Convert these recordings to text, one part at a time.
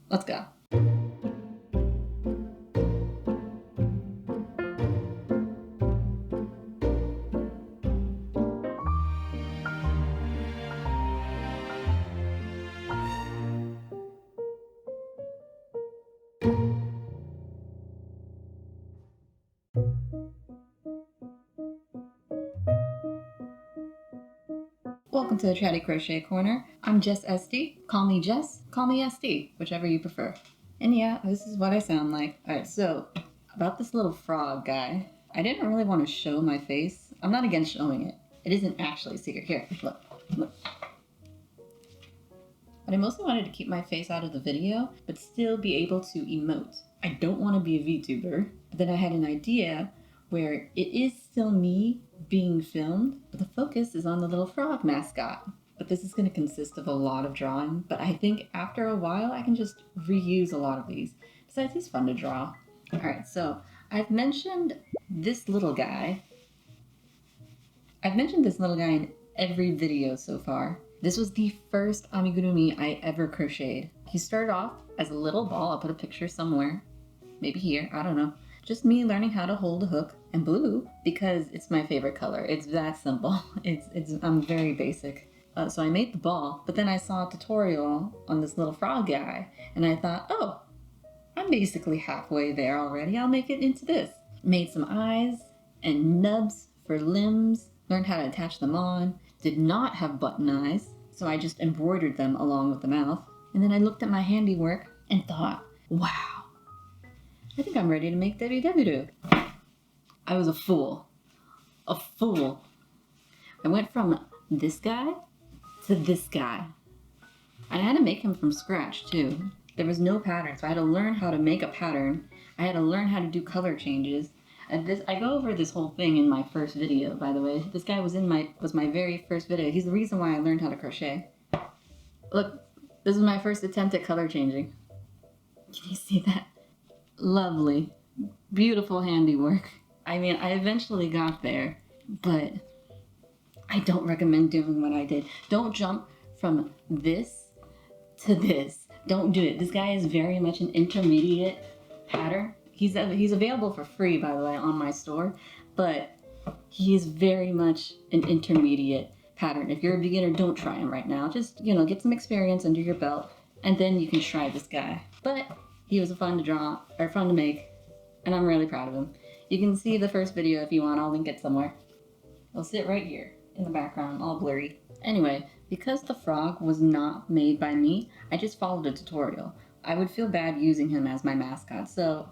Let's go. Welcome to the Chatty Crochet Corner. I'm Jess SD. Call me Jess, call me SD, whichever you prefer. And yeah, this is what I sound like. Alright, so about this little frog guy. I didn't really want to show my face. I'm not against showing it. It isn't actually a secret. Here, look. But I mostly wanted to keep my face out of the video, but still be able to emote. I don't want to be a VTuber. But then I had an idea where it is still me being filmed, but the focus is on the little frog mascot. But this is going to consist of a lot of drawing, but I think after a while I can just reuse a lot of these. Besides, he's fun to draw. Alright, so I've mentioned this little guy. I've mentioned this little guy in every video so far. This was the first amigurumi I ever crocheted. He started off as a little ball. I'll put a picture somewhere. Maybe here, I don't know. Just me learning how to hold a hook and blue because it's my favorite color. It's that simple. I'm very basic. So I made the ball, but then I saw a tutorial on this little frog guy and I thought, oh, I'm basically halfway there already. I'll make it into this. Made some eyes and nubs for limbs, learned how to attach them on. Did not have button eyes, so I just embroidered them along with the mouth. And then I looked at my handiwork and thought, wow, I think I'm ready to make WW. I was a fool. A fool. I went from this guy to this guy. I had to make him from scratch too. There was no pattern, so I had to learn how to make a pattern. I had to learn how to do color changes. And I go over this whole thing in my first video, by the way. This guy was my very first video. He's the reason why I learned how to crochet. Look, this is my first attempt at color changing. Can you see that? Lovely, beautiful handiwork. I mean, I eventually got there, but I don't recommend doing what I did. Don't jump from this to this. Don't do it. This guy is very much an intermediate pattern. He's available for free, by the way, on my store, but he is very much an intermediate pattern. If you're a beginner, don't try him right now. Just, get some experience under your belt, and then you can try this guy. But he was fun to draw, or fun to make, and I'm really proud of him. You can see the first video if you want. I'll link it somewhere. It'll sit right here in the background, all blurry. Anyway, because the frog was not made by me, I just followed a tutorial. I would feel bad using him as my mascot, so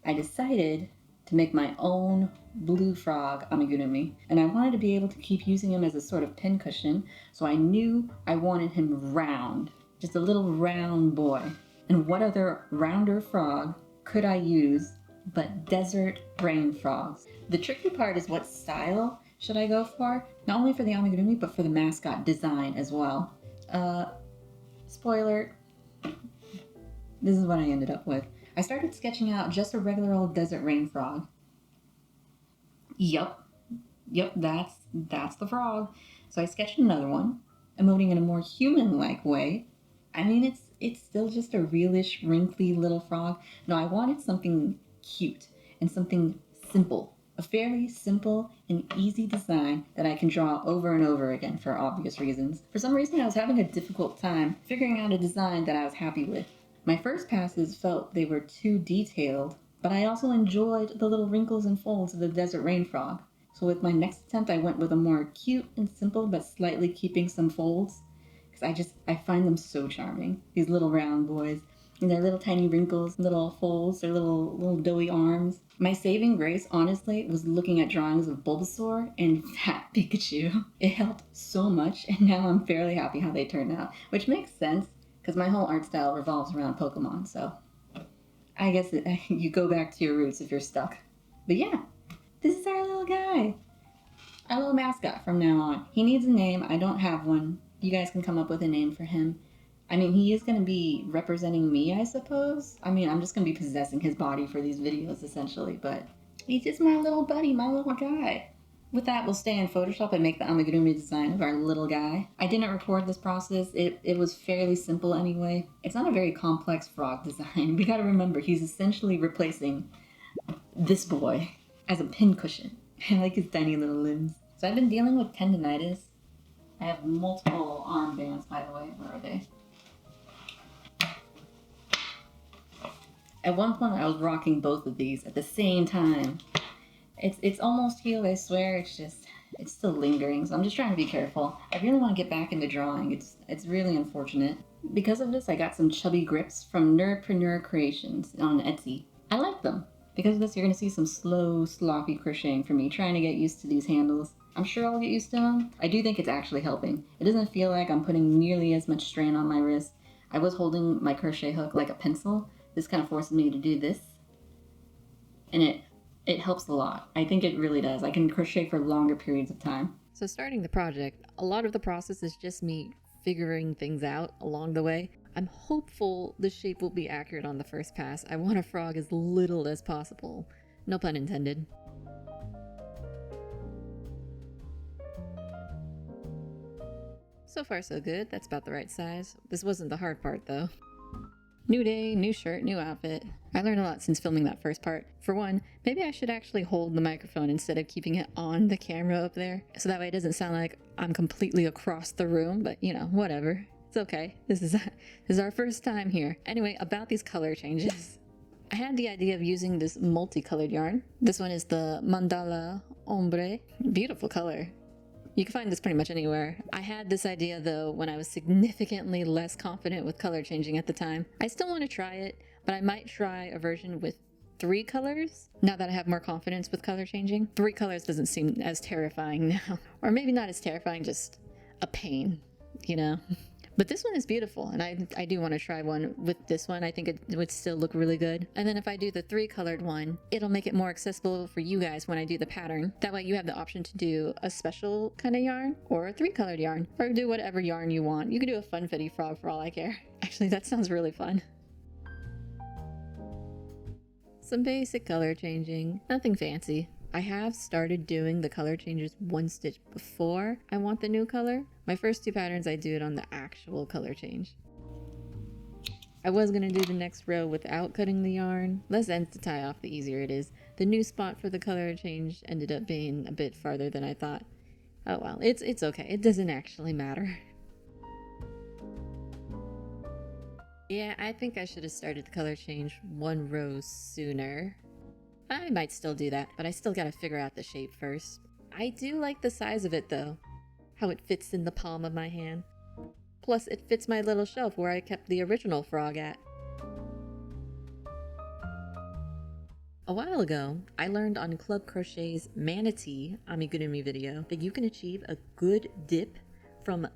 I decided to make my own blue frog amigurumi, and I wanted to be able to keep using him as a sort of pincushion, so I knew I wanted him round, just a little round boy. And what other rounder frog could I use but desert rain frogs? The tricky part is what style should I go for, not only for the amigurumi, but for the mascot design as well. Spoiler, this is what I ended up with. I started sketching out just a regular old desert rain frog. Yep, that's the frog. So I sketched another one, emoting in a more human-like way. I mean, it's still just a realish, wrinkly little frog. No, I wanted something cute and something simple. A fairly simple and easy design that I can draw over and over again for obvious reasons. For some reason, I was having a difficult time figuring out a design that I was happy with. My first passes felt they were too detailed, but I also enjoyed the little wrinkles and folds of the desert rain frog. So with my next attempt, I went with a more cute and simple, but slightly keeping some folds. Because I find them so charming. These little round boys. And their little tiny wrinkles, little folds, their little doughy arms. My saving grace, honestly, was looking at drawings of Bulbasaur and Fat Pikachu. It helped so much, and now I'm fairly happy how they turned out. Which makes sense, because my whole art style revolves around Pokemon, so I guess you go back to your roots if you're stuck. But yeah, this is our little guy. Our little mascot from now on. He needs a name. I don't have one. You guys can come up with a name for him. I mean, he is going to be representing me, I suppose. I mean, I'm just going to be possessing his body for these videos, essentially. But he's just my little buddy, my little guy. With that, we'll stay in Photoshop and make the amigurumi design of our little guy. I didn't record this process. It was fairly simple anyway. It's not a very complex frog design. We gotta remember, he's essentially replacing this boy as a pincushion. I like his tiny little limbs. So I've been dealing with tendinitis. I have multiple armbands, by the way. Where are they? At one point, I was rocking both of these at the same time. It's almost healed, I swear. It's still lingering, so I'm just trying to be careful. I really want to get back into drawing. It's really unfortunate. Because of this, I got some chubby grips from Nerdpreneur Creations on Etsy. I like them. Because of this, you're going to see some slow, sloppy crocheting for me, trying to get used to these handles. I'm sure I'll get used to them. I do think it's actually helping. It doesn't feel like I'm putting nearly as much strain on my wrist. I was holding my crochet hook like a pencil. This kind of forces me to do this. And it helps a lot. I think it really does. I can crochet for longer periods of time. So starting the project, a lot of the process is just me figuring things out along the way. I'm hopeful the shape will be accurate on the first pass. I want a frog as little as possible. No pun intended. So far so good. That's about the right size. This wasn't the hard part though. New day, new shirt, new outfit. I learned a lot since filming that first part. For one, maybe I should actually hold the microphone instead of keeping it on the camera up there, so that way it doesn't sound like I'm completely across the room, but you know, whatever. It's okay. This is our first time here. Anyway, about these color changes. I had the idea of using this multicolored yarn. This one is the Mandala Ombre. Beautiful color. You can find this pretty much anywhere. I had this idea though when I was significantly less confident with color changing at the time. I still want to try it, but I might try a version with 3 colors now that I have more confidence with color changing. 3 colors doesn't seem as terrifying now. Or maybe not as terrifying, just a pain, you know? But this one is beautiful, and I do want to try one with this one. I think it would still look really good. And then if I do the 3-colored one, it'll make it more accessible for you guys when I do the pattern. That way you have the option to do a special kind of yarn, or a 3-colored yarn, or do whatever yarn you want. You can do a funfetti frog for all I care. Actually, that sounds really fun. Some basic color changing, nothing fancy. I have started doing the color changes 1 stitch before I want the new color. My first 2 patterns I do it on the actual color change. I was going to do the next row without cutting the yarn. Less ends to tie off, the easier it is. The new spot for the color change ended up being a bit farther than I thought. Oh well, it's okay. It doesn't actually matter. Yeah, I think I should have started the color change 1 row sooner. I might still do that, but I still gotta figure out the shape first. I do like the size of it though. How it fits in the palm of my hand. Plus it fits my little shelf where I kept the original frog at. A while ago, I learned on Club Crochet's Manatee amigurumi video that you can achieve a good dip from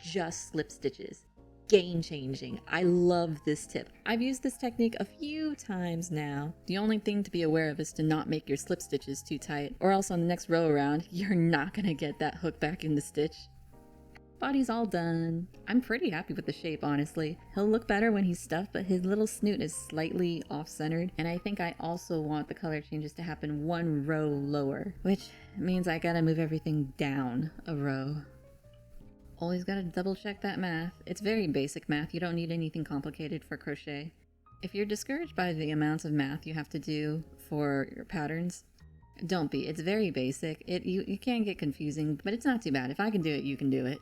just slip stitches. Game changing. I love this tip. I've used this technique a few times now. The only thing to be aware of is to not make your slip stitches too tight, or else on the next row around, you're not gonna get that hook back in the stitch. Body's all done. I'm pretty happy with the shape, honestly. He'll look better when he's stuffed, but his little snoot is slightly off-centered, and I think I also want the color changes to happen 1 row lower, which means I gotta move everything down a row. Always gotta double check that math. It's very basic math. You don't need anything complicated for crochet. If you're discouraged by the amounts of math you have to do for your patterns, don't be. It's very basic. You can get confusing, but it's not too bad. If I can do it, you can do it.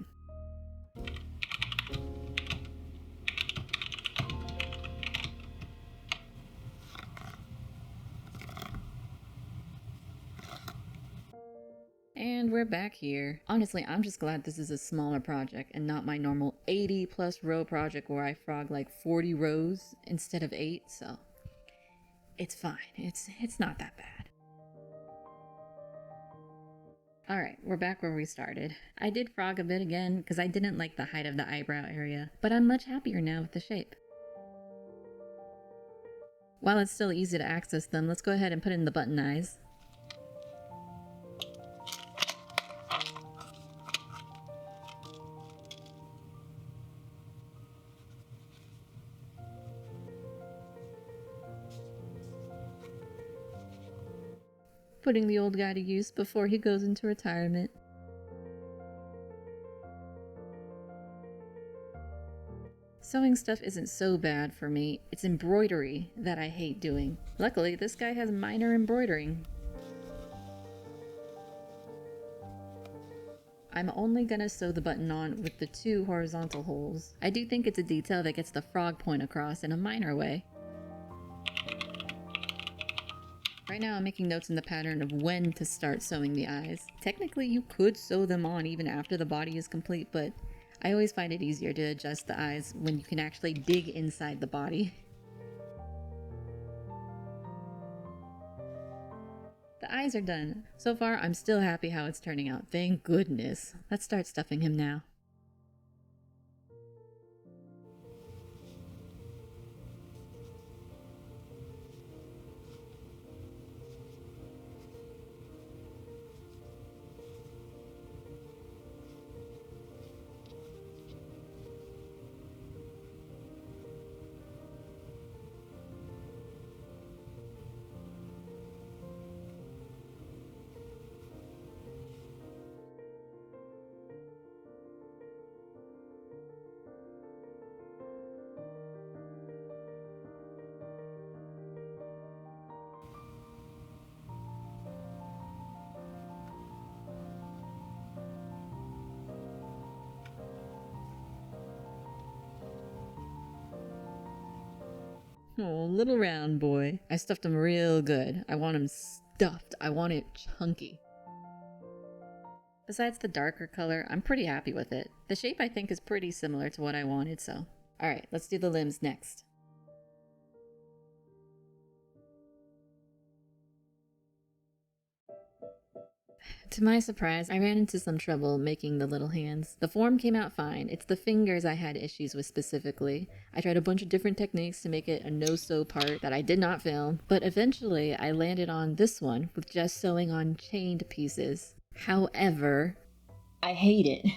And we're back here. Honestly, I'm just glad this is a smaller project and not my normal 80+ row project where I frog like 40 rows instead of 8, so it's fine. It's not that bad. Alright, we're back where we started. I did frog a bit again because I didn't like the height of the eyebrow area, but I'm much happier now with the shape. While it's still easy to access them, let's go ahead and put in the button eyes. putting the old guy to use before he goes into retirement. Sewing stuff isn't so bad for me. It's embroidery that I hate doing. Luckily, this guy has minor embroidering. I'm only gonna sew the button on with the 2 horizontal holes. I do think it's a detail that gets the frog point across in a minor way. Right now I'm making notes in the pattern of when to start sewing the eyes. Technically you could sew them on even after the body is complete, but I always find it easier to adjust the eyes when you can actually dig inside the body. The eyes are done. So far, I'm still happy how it's turning out. Thank goodness. Let's start stuffing him now. Oh, little round boy. I stuffed him real good. I want him stuffed. I want it chunky. Besides the darker color, I'm pretty happy with it. The shape I think is pretty similar to what I wanted, so. Alright, let's do the limbs next. To my surprise, I ran into some trouble making the little hands. The form came out fine. It's the fingers I had issues with specifically. I tried a bunch of different techniques to make it a no-sew part that I did not film, but eventually I landed on this one with just sewing on chained pieces. However, I hate it.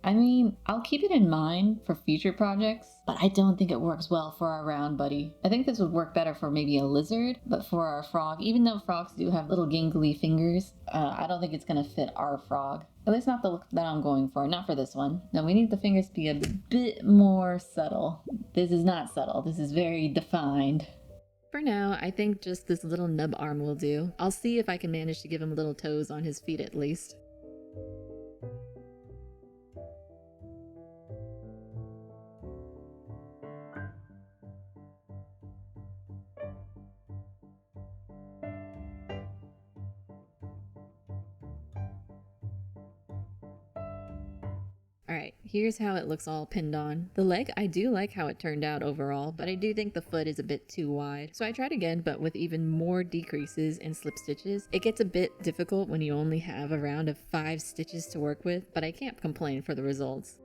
I mean, I'll keep it in mind for future projects, but I don't think it works well for our round buddy. I think this would work better for maybe a lizard, but for our frog, even though frogs do have little gangly fingers, I don't think it's gonna fit our frog. At least not the look that I'm going for, not for this one. No, we need the fingers to be a bit more subtle. This is not subtle, this is very defined. For now, I think just this little nub arm will do. I'll see if I can manage to give him little toes on his feet at least. Alright, here's how it looks all pinned on. The leg, I do like how it turned out overall, but I do think the foot is a bit too wide. So I tried again, but with even more decreases and slip stitches. It gets a bit difficult when you only have a round of 5 stitches to work with, but I can't complain for the results.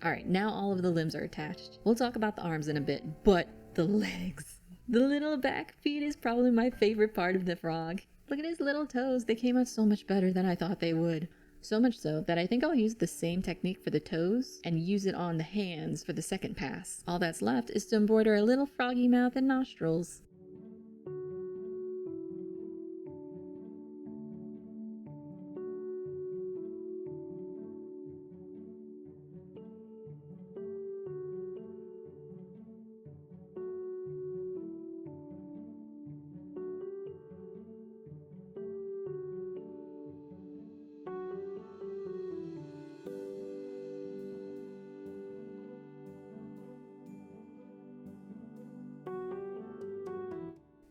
Alright, now all of the limbs are attached. We'll talk about the arms in a bit, but the legs. The little back feet is probably my favorite part of the frog. Look at his little toes. They came out so much better than I thought they would. So much so that I think I'll use the same technique for the toes and use it on the hands for the second pass. All that's left is to embroider a little froggy mouth and nostrils.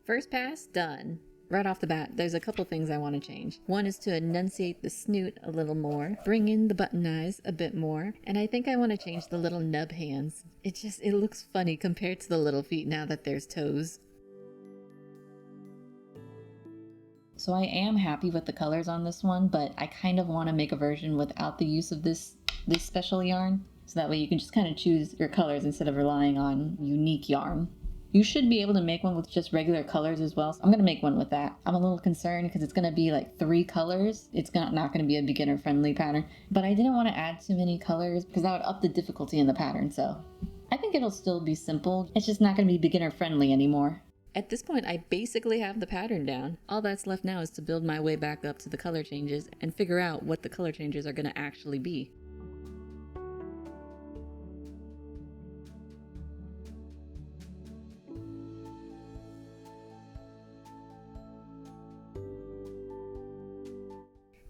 First pass, done. Right off the bat, there's a couple things I want to change. One is to enunciate the snoot a little more, bring in the button eyes a bit more, and I think I want to change the little nub hands. It looks funny compared to the little feet now that there's toes. So I am happy with the colors on this one, but I kind of want to make a version without the use of this special yarn. So that way you can just kind of choose your colors instead of relying on unique yarn. You should be able to make one with just regular colors as well. So I'm going to make one with that. I'm a little concerned because it's going to be like 3 colors. It's not going to be a beginner friendly pattern, but I didn't want to add too many colors because that would up the difficulty in the pattern. So I think it'll still be simple. It's just not going to be beginner friendly anymore. At this point, I basically have the pattern down. All that's left now is to build my way back up to the color changes and figure out what the color changes are going to actually be.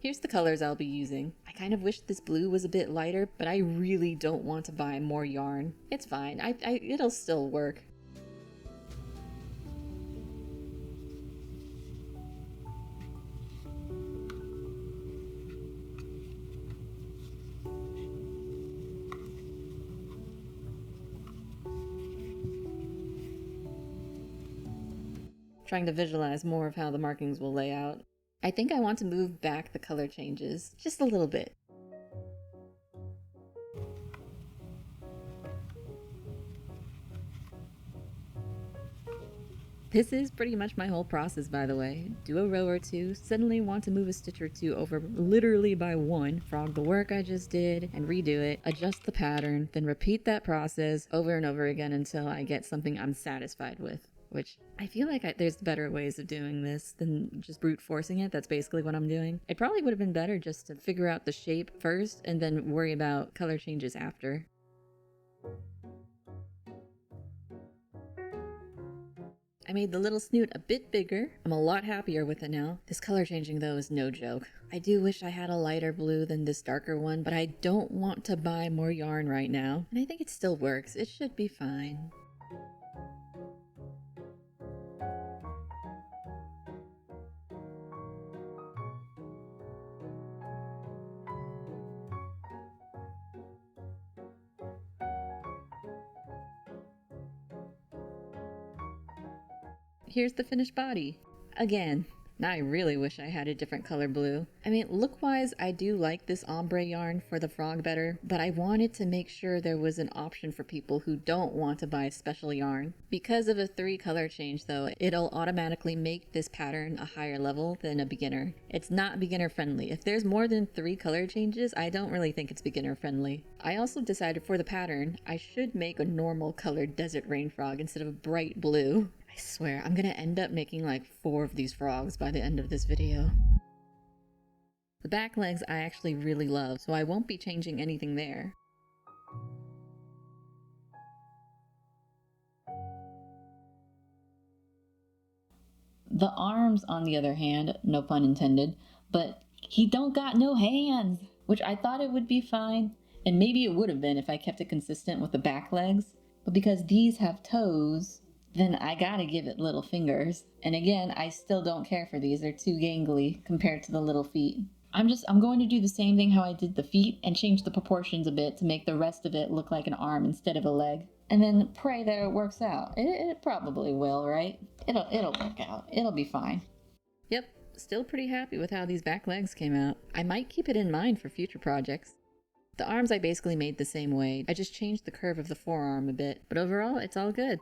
Here's the colors I'll be using. I kind of wish this blue was a bit lighter, but I really don't want to buy more yarn. It's fine, it'll still work. Trying to visualize more of how the markings will lay out. I think I want to move back the color changes just a little bit. This is pretty much my whole process, by the way. Do a row or two, suddenly want to move a stitch or two over literally by one, frog the work I just did, and redo it, adjust the pattern, then repeat that process over and over again until I get something I'm satisfied with. Which I feel like there's better ways of doing this than just brute forcing it. That's basically what I'm doing. It probably would have been better just to figure out the shape first and then worry about color changes after. I made the little snoot a bit bigger. I'm a lot happier with it now. This color changing though is no joke. I do wish I had a lighter blue than this darker one, but I don't want to buy more yarn right now. And I think it still works. It should be fine. Here's the finished body. Again, now I really wish I had a different color blue. I mean, look-wise, I do like this ombre yarn for the frog better, but I wanted to make sure there was an option for people who don't want to buy special yarn. Because of a 3 color change though, it'll automatically make this pattern a higher level than a beginner. It's not beginner friendly. If there's more than 3 color changes, I don't really think it's beginner friendly. I also decided for the pattern, I should make a normal colored desert rain frog instead of bright blue. I swear, I'm gonna end up making like 4 of these frogs by the end of this video. The back legs I actually really love, so I won't be changing anything there. The arms, on the other hand, no pun intended, but he don't got no hands, which I thought it would be fine, and maybe it would have been if I kept it consistent with the back legs, but because these have toes, then I gotta give it little fingers. And again, I still don't care for these. They're too gangly compared to the little feet. I'm going to do the same thing how I did the feet and change the proportions a bit to make the rest of it look like an arm instead of a leg. And then pray that it works out. It probably will, right? It'll work out. It'll be fine. Yep, still pretty happy with how these back legs came out. I might keep it in mind for future projects. The arms I basically made the same way. I just changed the curve of the forearm a bit, but overall it's all good.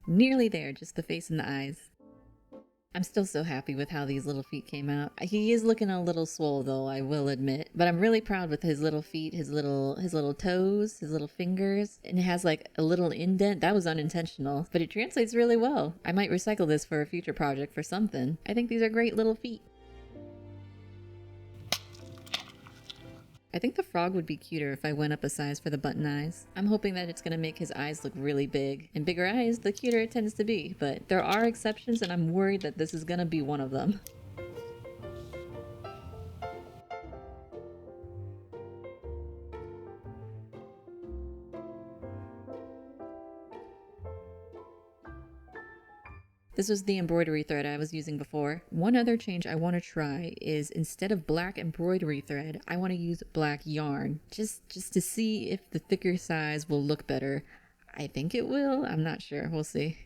Nearly there, just the face and the eyes. I'm still so happy with how these little feet came out. He is looking a little swole though, I will admit. But I'm really proud with his little feet, his little toes, his little fingers. And it has like a little indent. That was unintentional, but it translates really well. I might recycle this for a future project for something. I think these are great little feet. I think the frog would be cuter if I went up a size for the button eyes. I'm hoping that it's going to make his eyes look really big. And bigger eyes, the cuter it tends to be. But there are exceptions and I'm worried that this is going to be one of them. This was the embroidery thread I was using before. One other change I want to try is instead of black embroidery thread, I want to use black yarn. Just to see if the thicker size will look better. I think it will. I'm not sure. We'll see.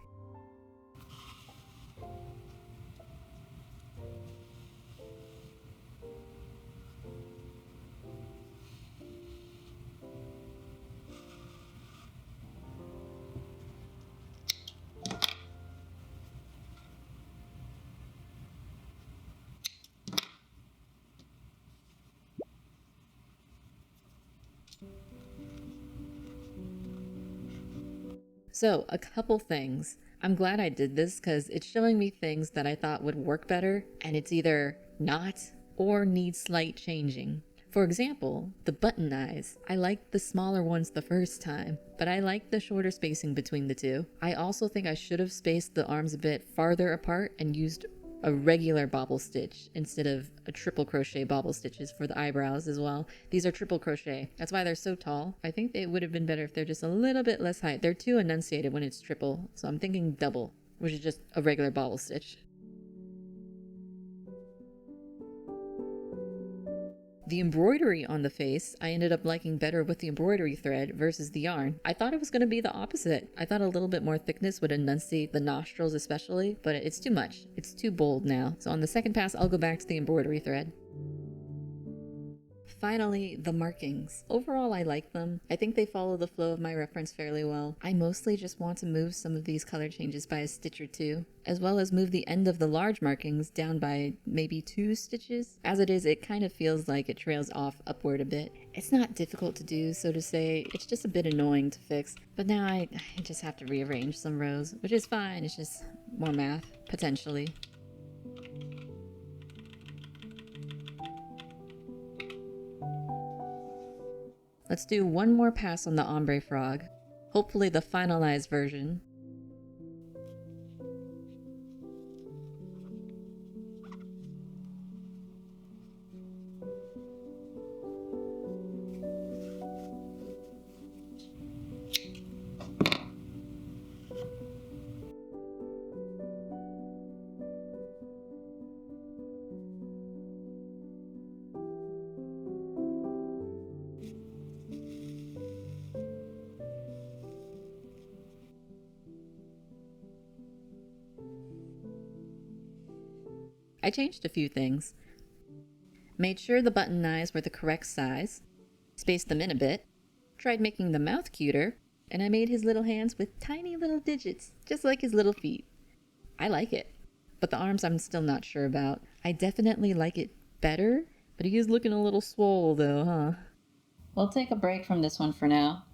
So, a couple things. I'm glad I did this because it's showing me things that I thought would work better, and it's either not or needs slight changing. For example, the button eyes. I liked the smaller ones the first time, but I like the shorter spacing between the two. I also think I should have spaced the arms a bit farther apart and used a regular bobble stitch instead of a triple crochet bobble stitches for the eyebrows as well. These are triple crochet. That's why they're so tall. I think it would have been better if they're just a little bit less height. They're too enunciated when it's triple, so I'm thinking double, which is just a regular bobble stitch. The embroidery on the face, I ended up liking better with the embroidery thread versus the yarn. I thought it was going to be the opposite. I thought a little bit more thickness would enunciate the nostrils especially, but it's too much. It's too bold now. So on the second pass, I'll go back to the embroidery thread. Finally, the markings. Overall, I like them. I think they follow the flow of my reference fairly well. I mostly just want to move some of these color changes by a stitch or two, as well as move the end of the large markings down by maybe 2 stitches. As it is, it kind of feels like it trails off upward a bit. It's not difficult to do, so to say. It's just a bit annoying to fix. But now I just have to rearrange some rows, which is fine. It's just more math, potentially. Let's do one more pass on the ombre frog. Hopefully the finalized version. I changed a few things. Made sure the button eyes were the correct size, spaced them in a bit, tried making the mouth cuter, and I made his little hands with tiny little digits, just like his little feet. I like it, but the arms I'm still not sure about. I definitely like it better, but he is looking a little swole though, huh? We'll take a break from this one for now.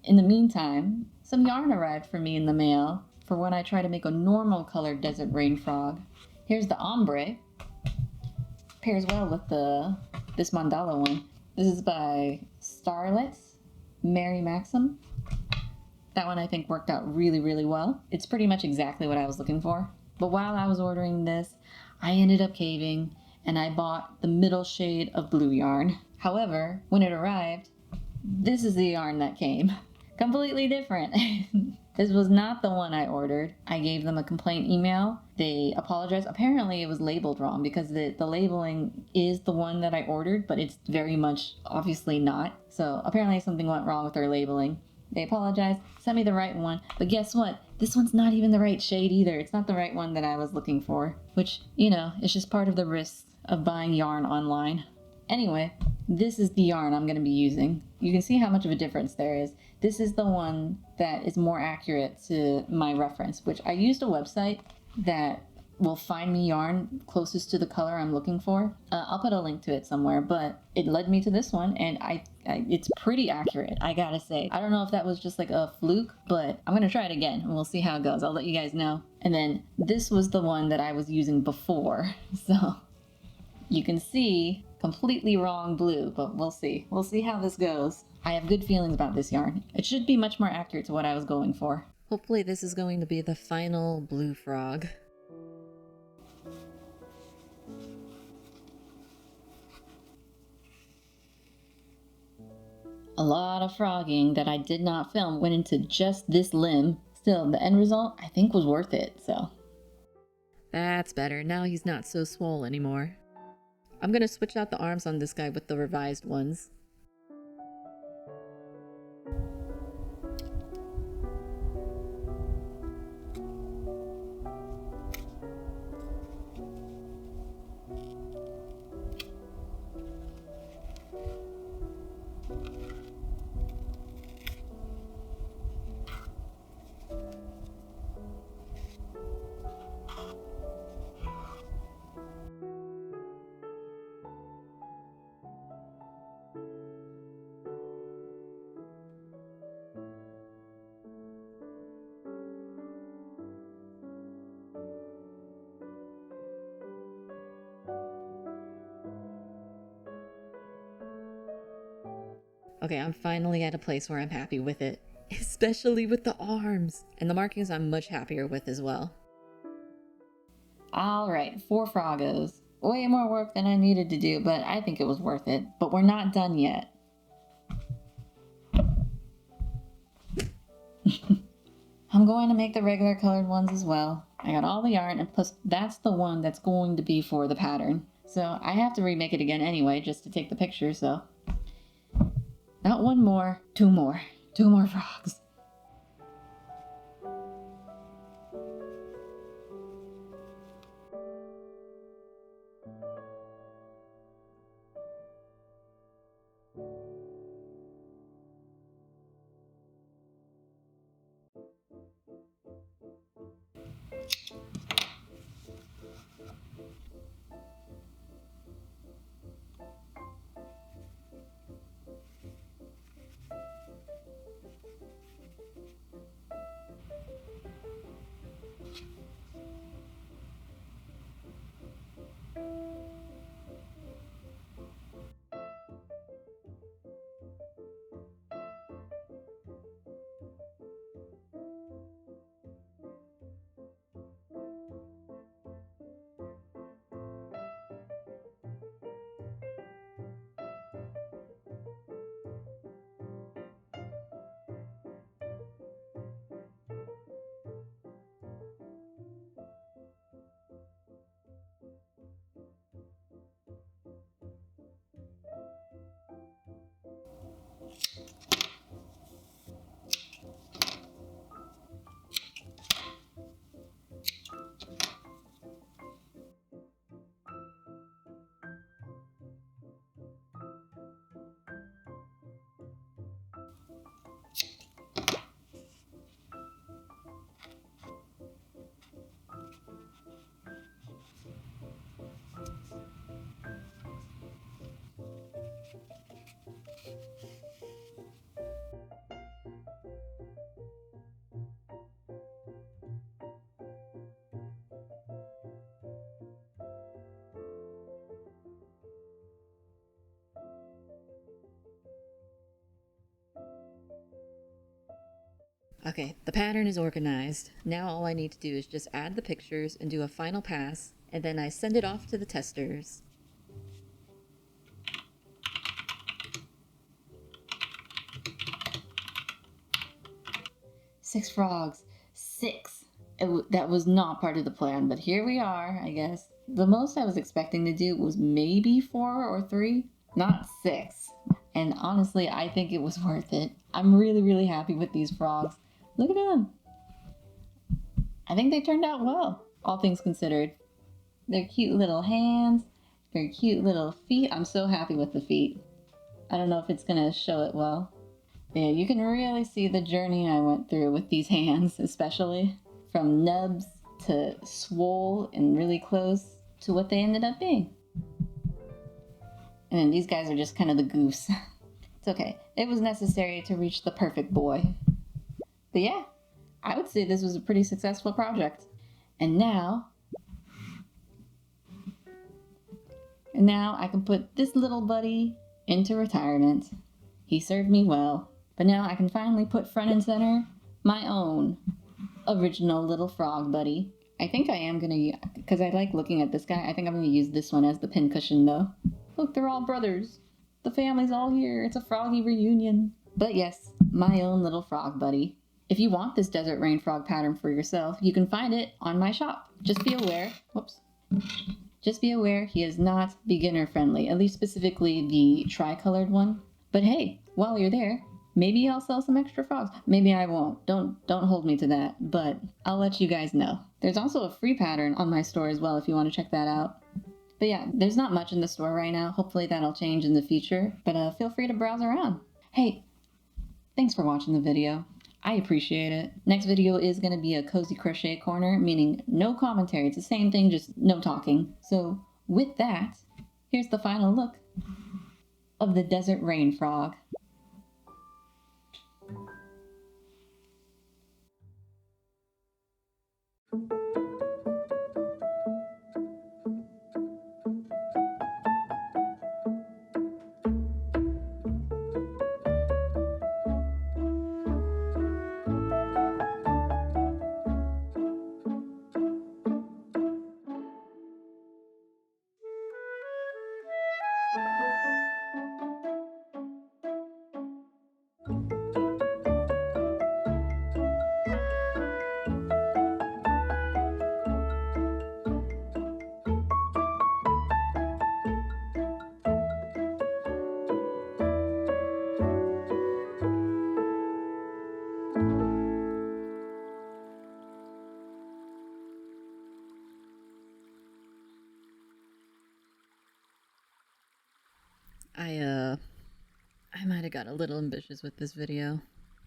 In the meantime, some yarn arrived for me in the mail for when I try to make a normal colored desert rain frog. Here's the ombre. Pairs well with this mandala one. This is by Starlet's Mary Maxim. That one I think worked out really, really well. It's pretty much exactly what I was looking for. But while I was ordering this, I ended up caving and I bought the middle shade of blue yarn. However, when it arrived, this is the yarn that came. Completely different. This was not the one I ordered. I gave them a complaint email. They apologized. Apparently it was labeled wrong because the labeling is the one that I ordered, but it's very much obviously not. So apparently something went wrong with their labeling. They apologized, sent me the right one, but guess what? This one's not even the right shade either. It's not the right one that I was looking for, which, you know, it's just part of the risks of buying yarn online. Anyway, this is the yarn I'm going to be using. You can see how much of a difference there is. This is the one that is more accurate to my reference, which I used a website that will find me yarn closest to the color I'm looking for. I'll put a link to it somewhere, but it led me to this one, and it's pretty accurate, I gotta say. I don't know if that was just like a fluke, but I'm gonna try it again, and we'll see how it goes. I'll let you guys know. And then this was the one that I was using before, so you can see completely wrong blue, but we'll see. We'll see how this goes. I have good feelings about this yarn. It should be much more accurate to what I was going for. Hopefully this is going to be the final blue frog. A lot of frogging that I did not film went into just this limb. Still, the end result I think was worth it, so That's better. Now he's not so swole anymore. I'm gonna switch out the arms on this guy with the revised ones. Okay, I'm finally at a place where I'm happy with it. Especially with the arms. And the markings I'm much happier with as well. Alright, 4 froggos. Way more work than I needed to do, but I think it was worth it. But we're not done yet. I'm going to make the regular colored ones as well. I got all the yarn, and plus that's the one that's going to be for the pattern. So I have to remake it again anyway, just to take the picture, so... Not one more, 2 more. 2 more frogs. Okay, the pattern is organized. Now all I need to do is just add the pictures and do a final pass, and then I send it off to the testers. Six frogs. 6. That was not part of the plan, but here we are, I guess. The most I was expecting to do was maybe 4 or 3, not 6. And honestly, I think it was worth it. I'm really, really happy with these frogs. Look at them. I think they turned out well, all things considered. They're cute little hands. They're cute little feet. I'm so happy with the feet. I don't know if it's going to show it well. Yeah, you can really see the journey I went through with these hands, especially. From nubs to swole and really close to what they ended up being. And then these guys are just kind of the goose. It's okay. It was necessary to reach the perfect boy. But yeah, I would say this was a pretty successful project. And now I can put this little buddy into retirement. He served me well. But now I can finally put front and center my own original little frog buddy. I think I am gonna, because I like looking at this guy, I think I'm gonna use this one as the pincushion though. Look, they're all brothers. The family's all here. It's a froggy reunion. But yes, my own little frog buddy. If you want this desert rain frog pattern for yourself, you can find it on my shop. Just be aware, just be aware he is not beginner friendly, at least specifically the tri-colored one. But hey, while you're there, maybe I'll sell some extra frogs. Maybe I won't. Don't hold me to that, but I'll let you guys know. There's also a free pattern on my store as well if you want to check that out. But yeah, there's not much in the store right now. Hopefully that'll change in the future, but feel free to browse around. Hey, thanks for watching the video. I appreciate it. Next video is going to be a cozy crochet corner, meaning no commentary. It's the same thing, just no talking. So with that, here's the final look of the desert rain frog. I might have got a little ambitious with this video.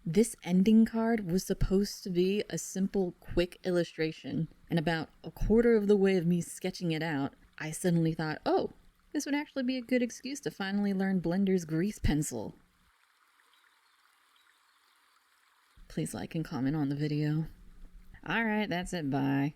This ending card was supposed to be a simple, quick illustration, and about a quarter of the way of me sketching it out, I suddenly thought, oh, this would actually be a good excuse to finally learn Blender's grease pencil. Please like and comment on the video. Alright, that's it, bye.